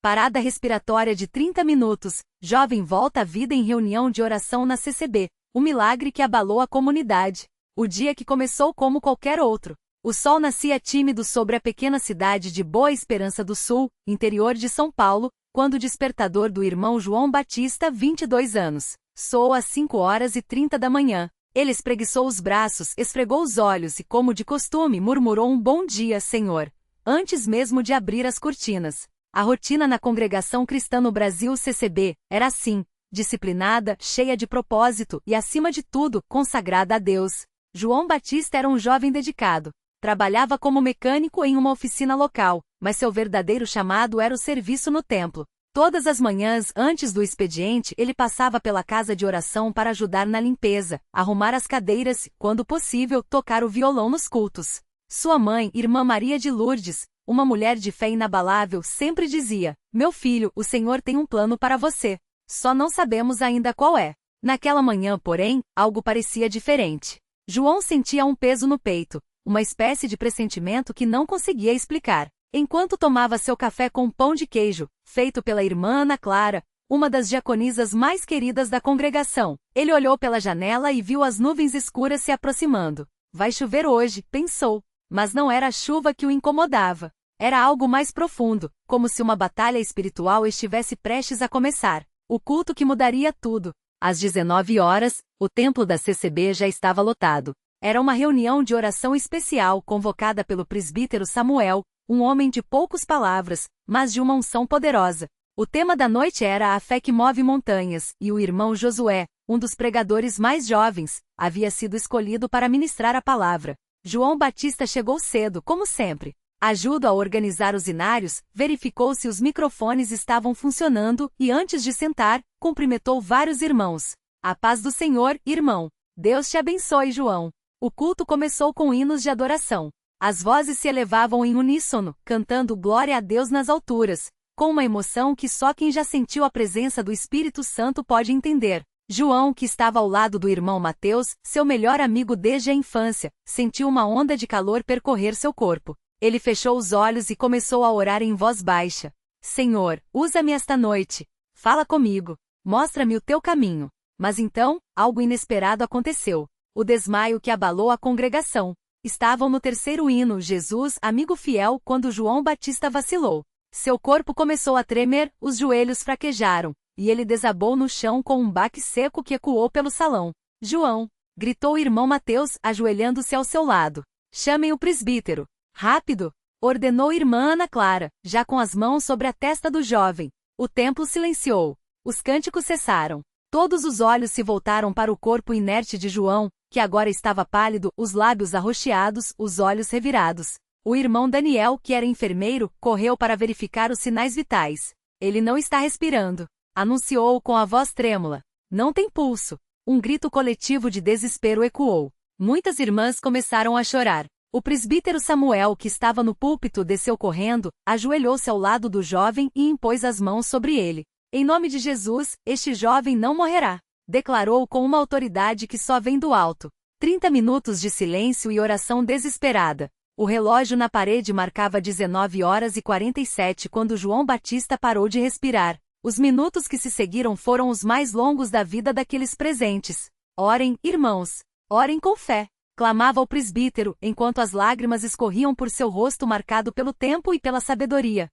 Parada respiratória de 30 minutos. Jovem volta à vida em reunião de oração na CCB. O milagre que abalou a comunidade. O dia que começou como qualquer outro. O sol nascia tímido sobre a pequena cidade de Boa Esperança do Sul, interior de São Paulo, quando o despertador do irmão João Batista, 22 anos, soou às 5h30 da manhã. Ele espreguiçou os braços, esfregou os olhos e, como de costume, murmurou um bom dia, Senhor, antes mesmo de abrir as cortinas. A rotina na Congregação Cristã no Brasil CCB era assim, disciplinada, cheia de propósito e, acima de tudo, consagrada a Deus. João Batista era um jovem dedicado. Trabalhava como mecânico em uma oficina local, mas seu verdadeiro chamado era o serviço no templo. Todas as manhãs, antes do expediente, ele passava pela casa de oração para ajudar na limpeza, arrumar as cadeiras e, quando possível, tocar o violão nos cultos. Sua mãe, Irmã Maria de Lourdes, uma mulher de fé inabalável, sempre dizia: "Meu filho, o Senhor tem um plano para você. Só não sabemos ainda qual é." Naquela manhã, porém, algo parecia diferente. João sentia um peso no peito, uma espécie de pressentimento que não conseguia explicar. Enquanto tomava seu café com pão de queijo, feito pela irmã Ana Clara, uma das diaconisas mais queridas da congregação, ele olhou pela janela e viu as nuvens escuras se aproximando. Vai chover hoje, pensou. Mas não era a chuva que o incomodava. Era algo mais profundo, como se uma batalha espiritual estivesse prestes a começar. O culto que mudaria tudo. Às 19h, o templo da CCB já estava lotado. Era uma reunião de oração especial convocada pelo presbítero Samuel, um homem de poucas palavras, mas de uma unção poderosa. O tema da noite era a fé que move montanhas, e o irmão Josué, um dos pregadores mais jovens, havia sido escolhido para ministrar a palavra. João Batista chegou cedo, como sempre. Ajudo a organizar os inários, verificou se os microfones estavam funcionando e, antes de sentar, cumprimentou vários irmãos. A paz do Senhor, irmão. Deus te abençoe, João. O culto começou com hinos de adoração. As vozes se elevavam em uníssono, cantando glória a Deus nas alturas, com uma emoção que só quem já sentiu a presença do Espírito Santo pode entender. João, que estava ao lado do irmão Mateus, seu melhor amigo desde a infância, sentiu uma onda de calor percorrer seu corpo. Ele fechou os olhos e começou a orar em voz baixa. Senhor, usa-me esta noite. Fala comigo. Mostra-me o teu caminho. Mas então, algo inesperado aconteceu. O desmaio que abalou a congregação. Estavam no terceiro hino, Jesus, amigo fiel, quando João Batista vacilou. Seu corpo começou a tremer, os joelhos fraquejaram, e ele desabou no chão com um baque seco que ecoou pelo salão. João! Gritou o irmão Mateus, ajoelhando-se ao seu lado. Chamem o presbítero. Rápido! Ordenou irmã Ana Clara, já com as mãos sobre a testa do jovem. O templo silenciou. Os cânticos cessaram. Todos os olhos se voltaram para o corpo inerte de João, que agora estava pálido, os lábios arroxeados, os olhos revirados. O irmão Daniel, que era enfermeiro, correu para verificar os sinais vitais. Ele não está respirando. Anunciou com a voz trêmula. Não tem pulso. Um grito coletivo de desespero ecoou. Muitas irmãs começaram a chorar. O presbítero Samuel, que estava no púlpito, desceu correndo, ajoelhou-se ao lado do jovem e impôs as mãos sobre ele. Em nome de Jesus, este jovem não morrerá, declarou com uma autoridade que só vem do alto. 30 minutos de silêncio e oração desesperada. O relógio na parede marcava 19h47 quando João Batista parou de respirar. Os minutos que se seguiram foram os mais longos da vida daqueles presentes. Orem, irmãos. Orem com fé. Clamava o presbítero, enquanto as lágrimas escorriam por seu rosto marcado pelo tempo e pela sabedoria.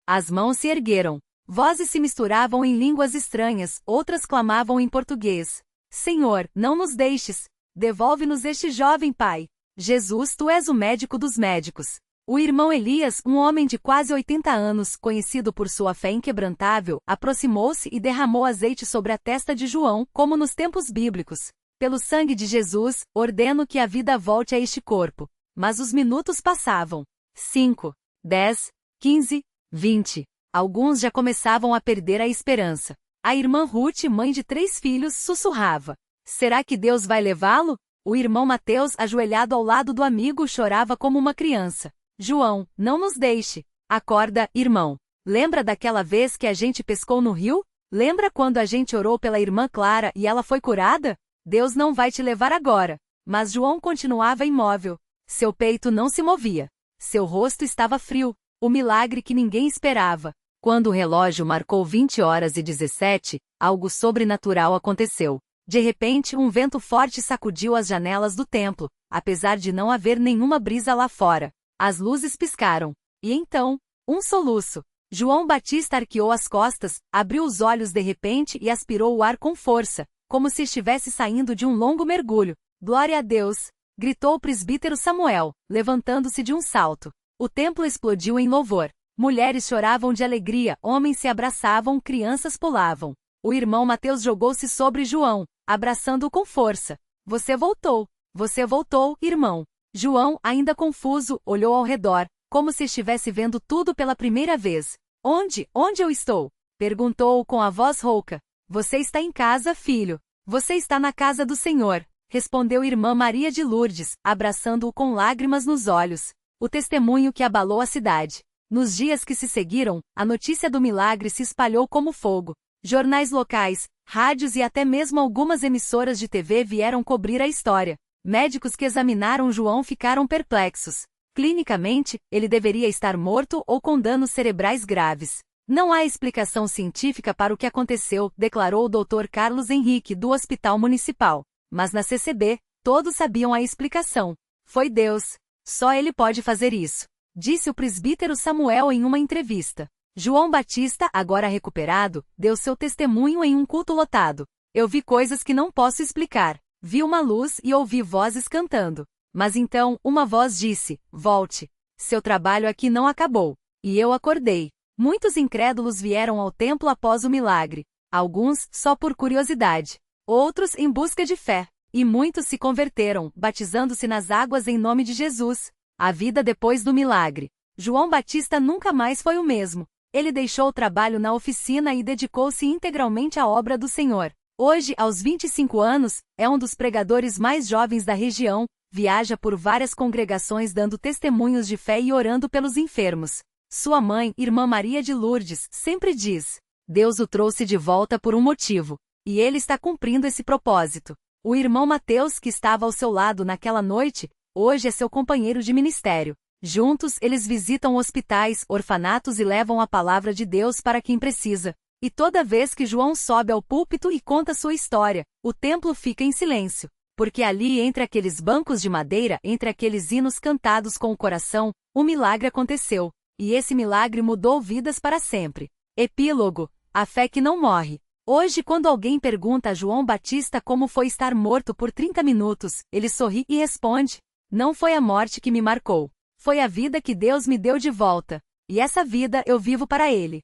As mãos se ergueram. Vozes se misturavam em línguas estranhas, outras clamavam em português. Senhor, não nos deixes. Devolve-nos este jovem pai. Jesus, tu és o médico dos médicos. O irmão Elias, um homem de quase 80 anos, conhecido por sua fé inquebrantável, aproximou-se e derramou azeite sobre a testa de João, como nos tempos bíblicos. Pelo sangue de Jesus, ordeno que a vida volte a este corpo. Mas os minutos passavam. 5, 10, 15, 20. Alguns já começavam a perder a esperança. A irmã Ruth, mãe de 3 filhos, sussurrava. Será que Deus vai levá-lo? O irmão Mateus, ajoelhado ao lado do amigo, chorava como uma criança. João, não nos deixe. Acorda, irmão. Lembra daquela vez que a gente pescou no rio? Lembra quando a gente orou pela irmã Clara e ela foi curada? Deus não vai te levar agora. Mas João continuava imóvel. Seu peito não se movia. Seu rosto estava frio. O milagre que ninguém esperava. Quando o relógio marcou 20h17, algo sobrenatural aconteceu. De repente, um vento forte sacudiu as janelas do templo, apesar de não haver nenhuma brisa lá fora. As luzes piscaram. E então, um soluço. João Batista arqueou as costas, abriu os olhos de repente e aspirou o ar com força, como se estivesse saindo de um longo mergulho. Glória a Deus! Gritou o presbítero Samuel, levantando-se de um salto. O templo explodiu em louvor. Mulheres choravam de alegria, homens se abraçavam, crianças pulavam. O irmão Mateus jogou-se sobre João, abraçando-o com força. Você voltou, irmão. João, ainda confuso, olhou ao redor, como se estivesse vendo tudo pela primeira vez. Onde eu estou? Perguntou-o com a voz rouca. Você está em casa, filho. Você está na casa do Senhor, respondeu irmã Maria de Lourdes, abraçando-o com lágrimas nos olhos. O testemunho que abalou a cidade. Nos dias que se seguiram, a notícia do milagre se espalhou como fogo. Jornais locais, rádios e até mesmo algumas emissoras de TV vieram cobrir a história. Médicos que examinaram João ficaram perplexos. Clinicamente, ele deveria estar morto ou com danos cerebrais graves. Não há explicação científica para o que aconteceu, declarou o Dr. Carlos Henrique do Hospital Municipal. Mas na CCB, todos sabiam a explicação. Foi Deus. Só ele pode fazer isso, disse o presbítero Samuel em uma entrevista. João Batista, agora recuperado, deu seu testemunho em um culto lotado. Eu vi coisas que não posso explicar. Vi uma luz e ouvi vozes cantando. Mas então, uma voz disse, volte. Seu trabalho aqui não acabou. E eu acordei. Muitos incrédulos vieram ao templo após o milagre. Alguns, só por curiosidade. Outros, em busca de fé. E muitos se converteram, batizando-se nas águas em nome de Jesus. A vida depois do milagre. João Batista nunca mais foi o mesmo. Ele deixou o trabalho na oficina e dedicou-se integralmente à obra do Senhor. Hoje, aos 25 anos, é um dos pregadores mais jovens da região, viaja por várias congregações dando testemunhos de fé e orando pelos enfermos. Sua mãe, irmã Maria de Lourdes, sempre diz: Deus o trouxe de volta por um motivo. E ele está cumprindo esse propósito. O irmão Mateus, que estava ao seu lado naquela noite, hoje é seu companheiro de ministério. Juntos, eles visitam hospitais, orfanatos e levam a palavra de Deus para quem precisa. E toda vez que João sobe ao púlpito e conta sua história, o templo fica em silêncio. Porque ali, entre aqueles bancos de madeira, entre aqueles hinos cantados com o coração, um milagre aconteceu. E esse milagre mudou vidas para sempre. Epílogo: a fé que não morre. Hoje, quando alguém pergunta a João Batista como foi estar morto por 30 minutos, ele sorri e responde: não foi a morte que me marcou. Foi a vida que Deus me deu de volta. E essa vida eu vivo para Ele.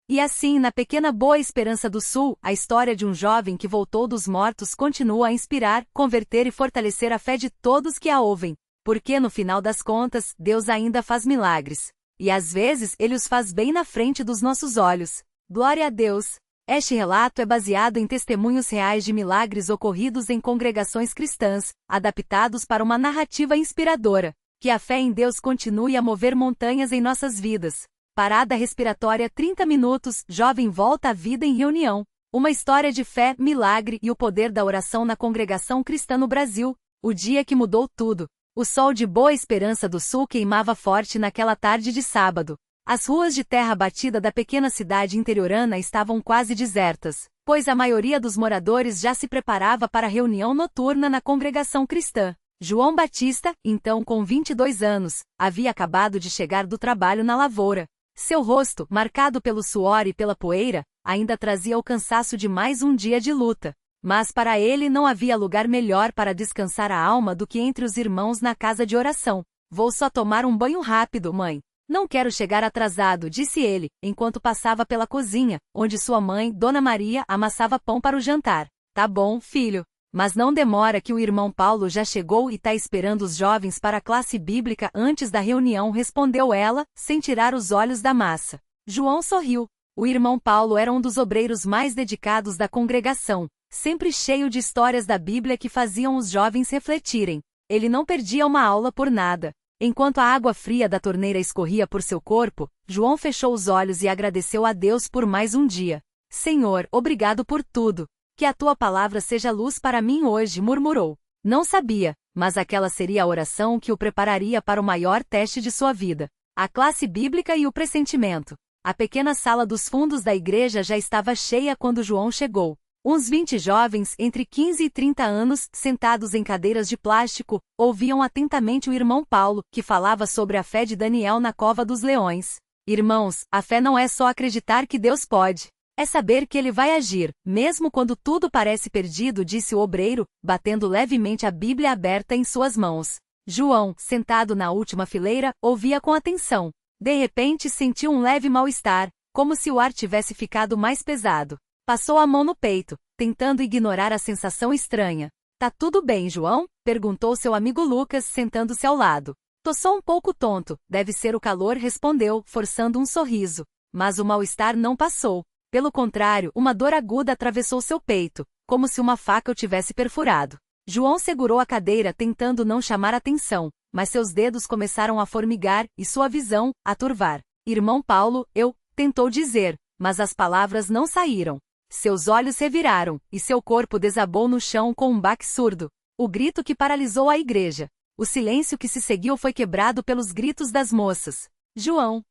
E assim, na pequena Boa Esperança do Sul, a história de um jovem que voltou dos mortos continua a inspirar, converter e fortalecer a fé de todos que a ouvem. Porque no final das contas, Deus ainda faz milagres. E às vezes, Ele os faz bem na frente dos nossos olhos. Glória a Deus! Este relato é baseado em testemunhos reais de milagres ocorridos em congregações cristãs, adaptados para uma narrativa inspiradora. Que a fé em Deus continue a mover montanhas em nossas vidas. Parada respiratória 30 minutos, jovem volta à vida em reunião. Uma história de fé, milagre e o poder da oração na congregação cristã no Brasil. O dia que mudou tudo. O sol de Boa Esperança do Sul queimava forte naquela tarde de sábado. As ruas de terra batida da pequena cidade interiorana estavam quase desertas, pois a maioria dos moradores já se preparava para a reunião noturna na congregação cristã. João Batista, então com 22 anos, havia acabado de chegar do trabalho na lavoura. Seu rosto, marcado pelo suor e pela poeira, ainda trazia o cansaço de mais um dia de luta. Mas para ele não havia lugar melhor para descansar a alma do que entre os irmãos na casa de oração. Vou só tomar um banho rápido, mãe. Não quero chegar atrasado, disse ele, enquanto passava pela cozinha, onde sua mãe, Dona Maria, amassava pão para o jantar. Tá bom, filho. Mas não demora que o irmão Paulo já chegou e tá esperando os jovens para a classe bíblica antes da reunião, respondeu ela, sem tirar os olhos da massa. João sorriu. O irmão Paulo era um dos obreiros mais dedicados da congregação, sempre cheio de histórias da Bíblia que faziam os jovens refletirem. Ele não perdia uma aula por nada. Enquanto a água fria da torneira escorria por seu corpo, João fechou os olhos e agradeceu a Deus por mais um dia. Senhor, obrigado por tudo. Que a tua palavra seja luz para mim hoje, murmurou. Não sabia, mas aquela seria a oração que o prepararia para o maior teste de sua vida. A classe bíblica e o pressentimento. A pequena sala dos fundos da igreja já estava cheia quando João chegou. Uns 20 jovens entre 15 e 30 anos, sentados em cadeiras de plástico, ouviam atentamente o irmão Paulo, que falava sobre a fé de Daniel na cova dos leões. Irmãos, a fé não é só acreditar que Deus pode. É saber que Ele vai agir, mesmo quando tudo parece perdido, disse o obreiro, batendo levemente a Bíblia aberta em suas mãos. João, sentado na última fileira, ouvia com atenção. De repente sentiu um leve mal-estar, como se o ar tivesse ficado mais pesado. Passou a mão no peito, tentando ignorar a sensação estranha. Tá tudo bem, João? Perguntou seu amigo Lucas, sentando-se ao lado. Tô só um pouco tonto, deve ser o calor, respondeu, forçando um sorriso. Mas o mal-estar não passou. Pelo contrário, uma dor aguda atravessou seu peito, como se uma faca o tivesse perfurado. João segurou a cadeira tentando não chamar atenção, mas seus dedos começaram a formigar e sua visão a turvar. Irmão Paulo, tentou dizer, mas as palavras não saíram. Seus olhos reviraram, e seu corpo desabou no chão com um baque surdo. O grito que paralisou a igreja. O silêncio que se seguiu foi quebrado pelos gritos das moças. João,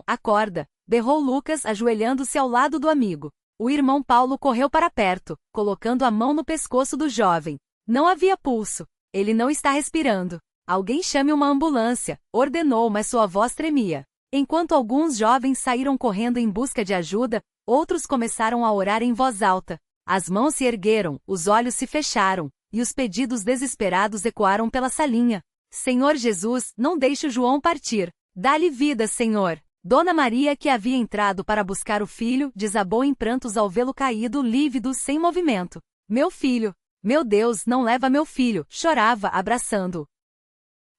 acorda! Berrou Lucas, ajoelhando-se ao lado do amigo. O irmão Paulo correu para perto, colocando a mão no pescoço do jovem. Não havia pulso. Ele não está respirando. Alguém chame uma ambulância, ordenou, mas sua voz tremia. Enquanto alguns jovens saíram correndo em busca de ajuda, outros começaram a orar em voz alta. As mãos se ergueram, os olhos se fecharam, e os pedidos desesperados ecoaram pela salinha. Senhor Jesus, não deixe o João partir. Dá-lhe vida, Senhor. Dona Maria, que havia entrado para buscar o filho, desabou em prantos ao vê-lo caído, lívido, sem movimento. Meu filho! Meu Deus, não leva meu filho! Chorava, abraçando-o.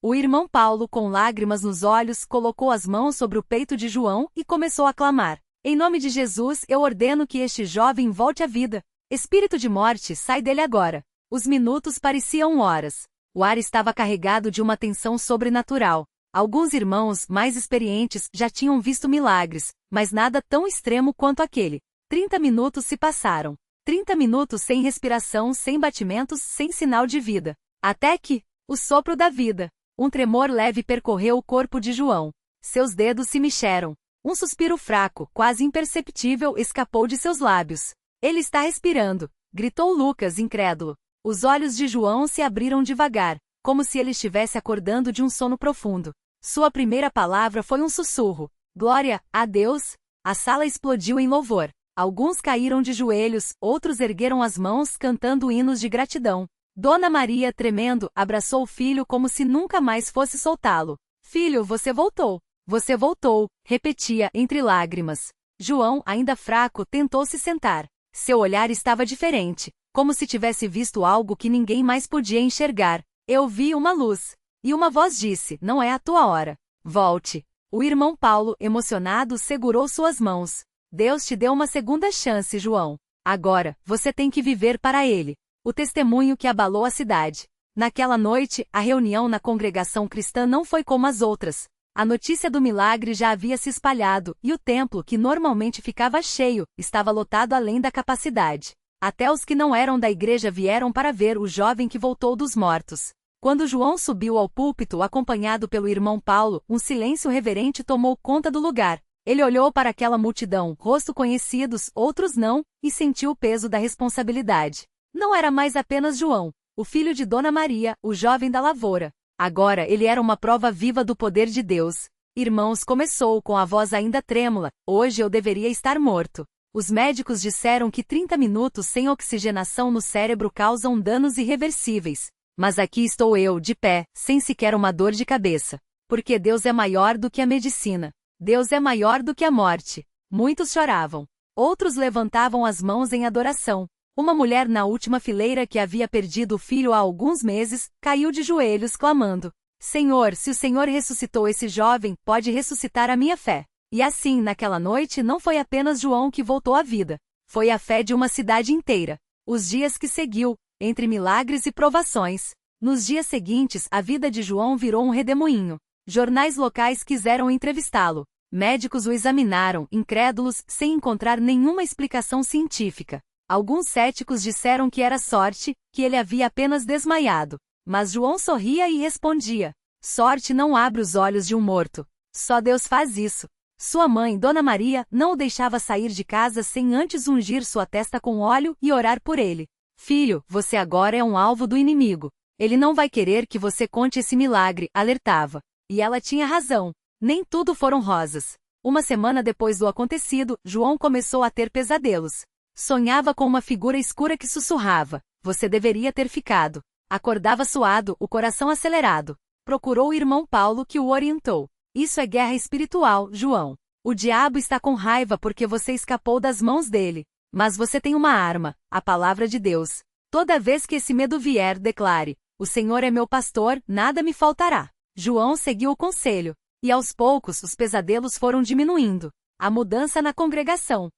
O irmão Paulo, com lágrimas nos olhos, colocou as mãos sobre o peito de João e começou a clamar. Em nome de Jesus, eu ordeno que este jovem volte à vida. Espírito de morte, sai dele agora. Os minutos pareciam horas. O ar estava carregado de uma tensão sobrenatural. Alguns irmãos, mais experientes, já tinham visto milagres, mas nada tão extremo quanto aquele. 30 minutos se passaram. 30 minutos sem respiração, sem batimentos, sem sinal de vida. Até que, o sopro da vida. Um tremor leve percorreu o corpo de João. Seus dedos se mexeram. Um suspiro fraco, quase imperceptível, escapou de seus lábios. Ele está respirando, gritou Lucas, incrédulo. Os olhos de João se abriram devagar, como se ele estivesse acordando de um sono profundo. Sua primeira palavra foi um sussurro. Glória a Deus! A sala explodiu em louvor. Alguns caíram de joelhos, outros ergueram as mãos cantando hinos de gratidão. Dona Maria, tremendo, abraçou o filho como se nunca mais fosse soltá-lo. Filho, você voltou! Você voltou! Repetia, entre lágrimas. João, ainda fraco, tentou se sentar. Seu olhar estava diferente, como se tivesse visto algo que ninguém mais podia enxergar. Eu vi uma luz. E uma voz disse, não é a tua hora. Volte. O irmão Paulo, emocionado, segurou suas mãos. Deus te deu uma segunda chance, João. Agora, você tem que viver para Ele. O testemunho que abalou a cidade. Naquela noite, a reunião na congregação cristã não foi como as outras. A notícia do milagre já havia se espalhado, e o templo, que normalmente ficava cheio, estava lotado além da capacidade. Até os que não eram da igreja vieram para ver o jovem que voltou dos mortos. Quando João subiu ao púlpito acompanhado pelo irmão Paulo, um silêncio reverente tomou conta do lugar. Ele olhou para aquela multidão, rostos conhecidos, outros não, e sentiu o peso da responsabilidade. Não era mais apenas João, o filho de Dona Maria, o jovem da lavoura. Agora ele era uma prova viva do poder de Deus. Irmãos, começou com a voz ainda trêmula, hoje eu deveria estar morto. Os médicos disseram que 30 minutos sem oxigenação no cérebro causam danos irreversíveis. Mas aqui estou eu, de pé, sem sequer uma dor de cabeça. Porque Deus é maior do que a medicina. Deus é maior do que a morte. Muitos choravam. Outros levantavam as mãos em adoração. Uma mulher na última fileira que havia perdido o filho há alguns meses, caiu de joelhos clamando. Senhor, se o Senhor ressuscitou esse jovem, pode ressuscitar a minha fé. E assim, naquela noite não foi apenas João que voltou à vida. Foi a fé de uma cidade inteira. Os dias que seguiu, entre milagres e provações. Nos dias seguintes, a vida de João virou um redemoinho. Jornais locais quiseram entrevistá-lo. Médicos o examinaram, incrédulos, sem encontrar nenhuma explicação científica. Alguns céticos disseram que era sorte, que ele havia apenas desmaiado. Mas João sorria e respondia: sorte não abre os olhos de um morto. Só Deus faz isso. Sua mãe, Dona Maria, não o deixava sair de casa sem antes ungir sua testa com óleo e orar por ele. Filho, você agora é um alvo do inimigo. Ele não vai querer que você conte esse milagre, alertava. E ela tinha razão. Nem tudo foram rosas. Uma semana depois do acontecido, João começou a ter pesadelos. Sonhava com uma figura escura que sussurrava: você deveria ter ficado. Acordava suado, o coração acelerado. Procurou o irmão Paulo que o orientou. Isso é guerra espiritual, João. O diabo está com raiva porque você escapou das mãos dele. Mas você tem uma arma, a palavra de Deus. Toda vez que esse medo vier, declare: o Senhor é meu pastor, nada me faltará. João seguiu o conselho. E aos poucos os pesadelos foram diminuindo. A mudança na congregação.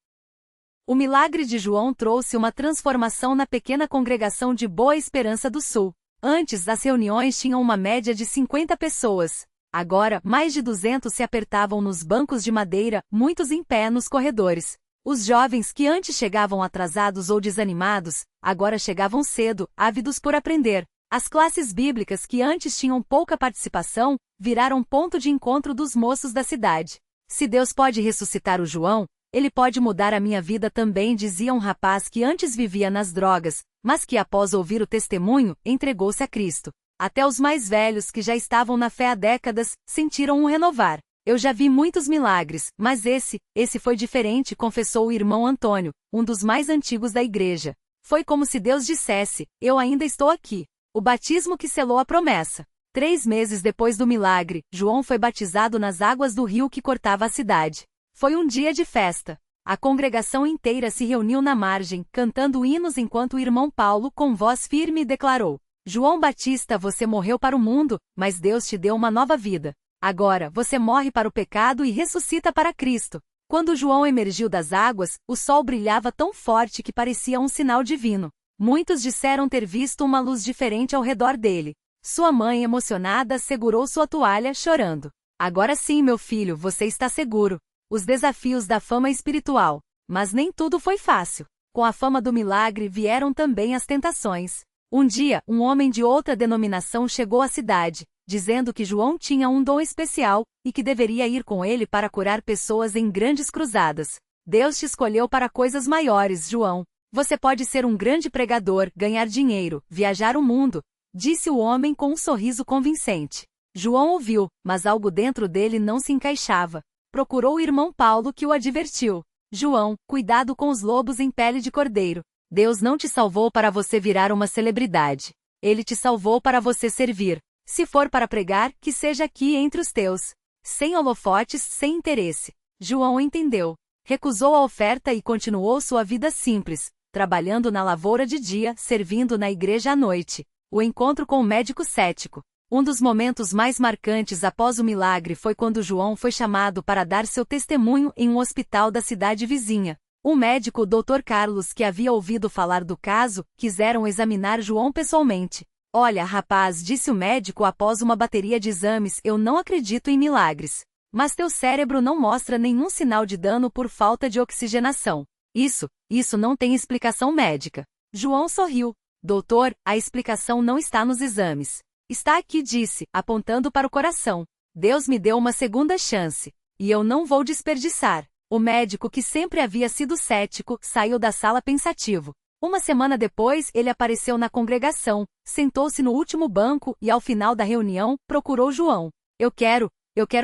O milagre de João trouxe uma transformação na pequena congregação de Boa Esperança do Sul. Antes, as reuniões tinham uma média de 50 pessoas. Agora, mais de 200 se apertavam nos bancos de madeira, muitos em pé nos corredores. Os jovens que antes chegavam atrasados ou desanimados, agora chegavam cedo, ávidos por aprender. As classes bíblicas que antes tinham pouca participação, viraram ponto de encontro dos moços da cidade. Se Deus pode ressuscitar o João, Ele pode mudar a minha vida também, dizia um rapaz que antes vivia nas drogas, mas que após ouvir o testemunho, entregou-se a Cristo. Até os mais velhos que já estavam na fé há décadas, sentiram um renovar. Eu já vi muitos milagres, mas esse foi diferente, confessou o irmão Antônio, um dos mais antigos da igreja. Foi como se Deus dissesse: eu ainda estou aqui. O batismo que selou a promessa. 3 meses depois do milagre, João foi batizado nas águas do rio que cortava a cidade. Foi um dia de festa. A congregação inteira se reuniu na margem, cantando hinos enquanto o irmão Paulo, com voz firme, declarou: João Batista, você morreu para o mundo, mas Deus te deu uma nova vida. Agora, você morre para o pecado e ressuscita para Cristo. Quando João emergiu das águas, o sol brilhava tão forte que parecia um sinal divino. Muitos disseram ter visto uma luz diferente ao redor dele. Sua mãe, emocionada, segurou sua toalha, chorando. Agora sim, meu filho, você está seguro. Os desafios da fama espiritual. Mas nem tudo foi fácil. Com a fama do milagre vieram também as tentações. Um dia, um homem de outra denominação chegou à cidade, dizendo que João tinha um dom especial, e que deveria ir com ele para curar pessoas em grandes cruzadas. Deus te escolheu para coisas maiores, João. Você pode ser um grande pregador, ganhar dinheiro, viajar o mundo, disse o homem com um sorriso convincente. João ouviu, mas algo dentro dele não se encaixava. Procurou o irmão Paulo que o advertiu. João, cuidado com os lobos em pele de cordeiro. Deus não te salvou para você virar uma celebridade. Ele te salvou para você servir. Se for para pregar, que seja aqui entre os teus. Sem holofotes, sem interesse. João entendeu. Recusou a oferta e continuou sua vida simples, trabalhando na lavoura de dia, servindo na igreja à noite. O encontro com o médico cético. Um dos momentos mais marcantes após o milagre foi quando João foi chamado para dar seu testemunho em um hospital da cidade vizinha. O médico, o Dr. Carlos, que havia ouvido falar do caso, quiseram examinar João pessoalmente. Olha, rapaz, disse o médico após uma bateria de exames, eu não acredito em milagres. Mas teu cérebro não mostra nenhum sinal de dano por falta de oxigenação. Isso não tem explicação médica. João sorriu. Doutor, a explicação não está nos exames. Está aqui, disse, apontando para o coração. Deus me deu uma segunda chance. E eu não vou desperdiçar. O médico, que sempre havia sido cético, saiu da sala pensativo. Uma semana depois, ele apareceu na congregação, sentou-se no último banco e, ao final da reunião, procurou João. Eu quero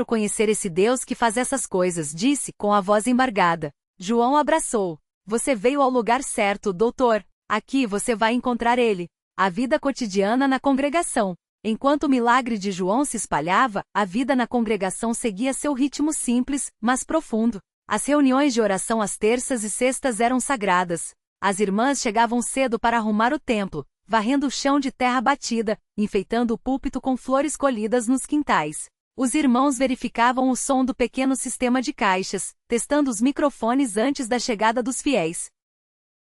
conhecer esse Deus que faz essas coisas, disse, com a voz embargada. João abraçou. Você veio ao lugar certo, doutor. Aqui você vai encontrar ele. A vida cotidiana na congregação. Enquanto o milagre de João se espalhava, a vida na congregação seguia seu ritmo simples, mas profundo. As reuniões de oração às terças e sextas eram sagradas. As irmãs chegavam cedo para arrumar o templo, varrendo o chão de terra batida, enfeitando o púlpito com flores colhidas nos quintais. Os irmãos verificavam o som do pequeno sistema de caixas, testando os microfones antes da chegada dos fiéis.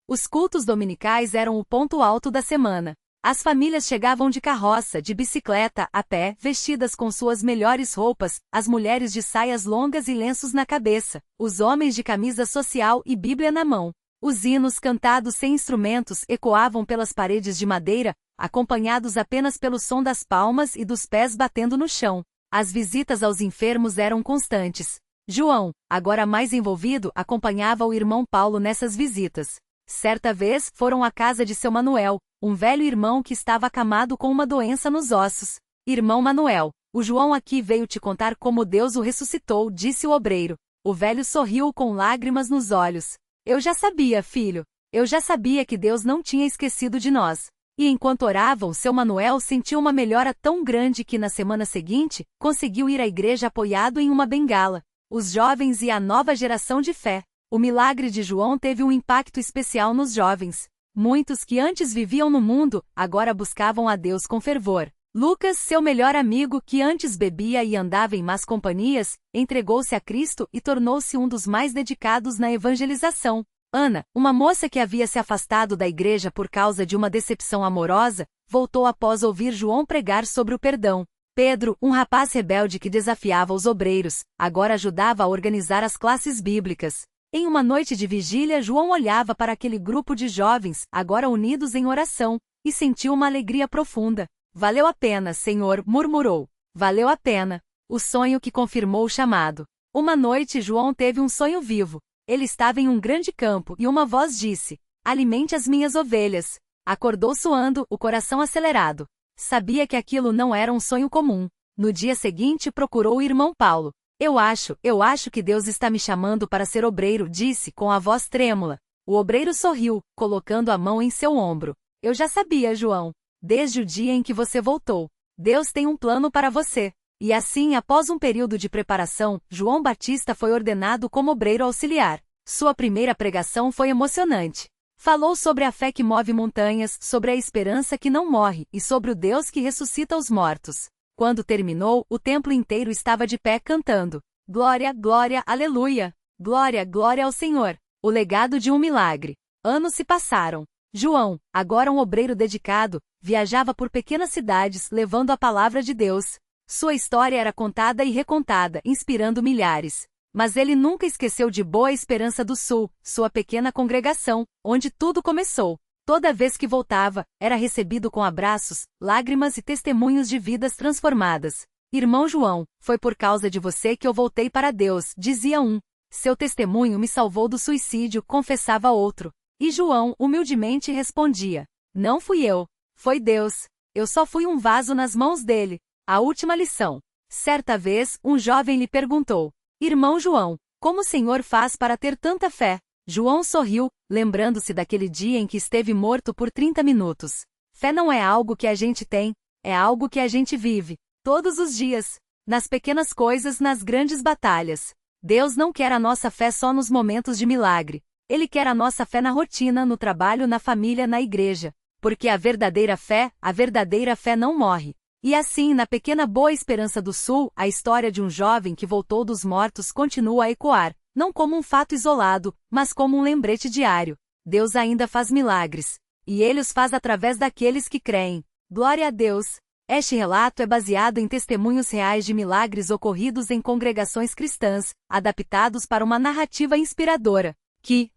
Os cultos dominicais eram o ponto alto da semana. As famílias chegavam de carroça, de bicicleta, a pé, vestidas com suas melhores roupas, as mulheres de saias longas e lenços na cabeça, os homens de camisa social e Bíblia na mão. Os hinos cantados sem instrumentos ecoavam pelas paredes de madeira, acompanhados apenas pelo som das palmas e dos pés batendo no chão. As visitas aos enfermos eram constantes. João, agora mais envolvido, acompanhava o irmão Paulo nessas visitas. Certa vez, foram à casa de seu Manuel, um velho irmão que estava acamado com uma doença nos ossos. Irmão Manuel, o João aqui veio te contar como Deus o ressuscitou, disse o obreiro. O velho sorriu com lágrimas nos olhos. Eu já sabia, filho. Eu já sabia que Deus não tinha esquecido de nós. E enquanto oravam, seu Manuel sentiu uma melhora tão grande que na semana seguinte, conseguiu ir à igreja apoiado em uma bengala. Os jovens e a nova geração de fé. O milagre de João teve um impacto especial nos jovens. Muitos que antes viviam no mundo, agora buscavam a Deus com fervor. Lucas, seu melhor amigo que antes bebia e andava em más companhias, entregou-se a Cristo e tornou-se um dos mais dedicados na evangelização. Ana, uma moça que havia se afastado da igreja por causa de uma decepção amorosa, voltou após ouvir João pregar sobre o perdão. Pedro, um rapaz rebelde que desafiava os obreiros, agora ajudava a organizar as classes bíblicas. Em uma noite de vigília, João olhava para aquele grupo de jovens, agora unidos em oração, e sentiu uma alegria profunda. Valeu a pena, Senhor, murmurou. Valeu a pena. O sonho que confirmou o chamado. Uma noite João teve um sonho vivo. Ele estava em um grande campo e uma voz disse: alimente as minhas ovelhas. Acordou suando, o coração acelerado. Sabia que aquilo não era um sonho comum. No dia seguinte procurou o irmão Paulo. Eu acho que Deus está me chamando para ser obreiro, disse com a voz trêmula. O obreiro sorriu, colocando a mão em seu ombro. Eu já sabia, João. Desde o dia em que você voltou. Deus tem um plano para você. E assim, após um período de preparação, João Batista foi ordenado como obreiro auxiliar. Sua primeira pregação foi emocionante. Falou sobre a fé que move montanhas, sobre a esperança que não morre e sobre o Deus que ressuscita os mortos. Quando terminou, o templo inteiro estava de pé cantando: Glória, glória, aleluia! Glória, glória ao Senhor! O legado de um milagre. Anos se passaram. João, agora um obreiro dedicado, viajava por pequenas cidades levando a palavra de Deus. Sua história era contada e recontada, inspirando milhares. Mas ele nunca esqueceu de Boa Esperança do Sul, sua pequena congregação, onde tudo começou. Toda vez que voltava, era recebido com abraços, lágrimas e testemunhos de vidas transformadas. Irmão João, foi por causa de você que eu voltei para Deus, dizia um. Seu testemunho me salvou do suicídio, confessava outro. E João, humildemente, respondia: não fui eu, foi Deus. Eu só fui um vaso nas mãos dele. A última lição. Certa vez, um jovem lhe perguntou: irmão João, como o senhor faz para ter tanta fé? João sorriu, lembrando-se daquele dia em que esteve morto por 30 minutos. Fé não é algo que a gente tem, é algo que a gente vive, todos os dias, nas pequenas coisas, nas grandes batalhas. Deus não quer a nossa fé só nos momentos de milagre. Ele quer a nossa fé na rotina, no trabalho, na família, na igreja. Porque a verdadeira fé não morre. E assim, na pequena Boa Esperança do Sul, a história de um jovem que voltou dos mortos continua a ecoar, não como um fato isolado, mas como um lembrete diário. Deus ainda faz milagres. E Ele os faz através daqueles que creem. Glória a Deus! Este relato é baseado em testemunhos reais de milagres ocorridos em congregações cristãs, adaptados para uma narrativa inspiradora, que,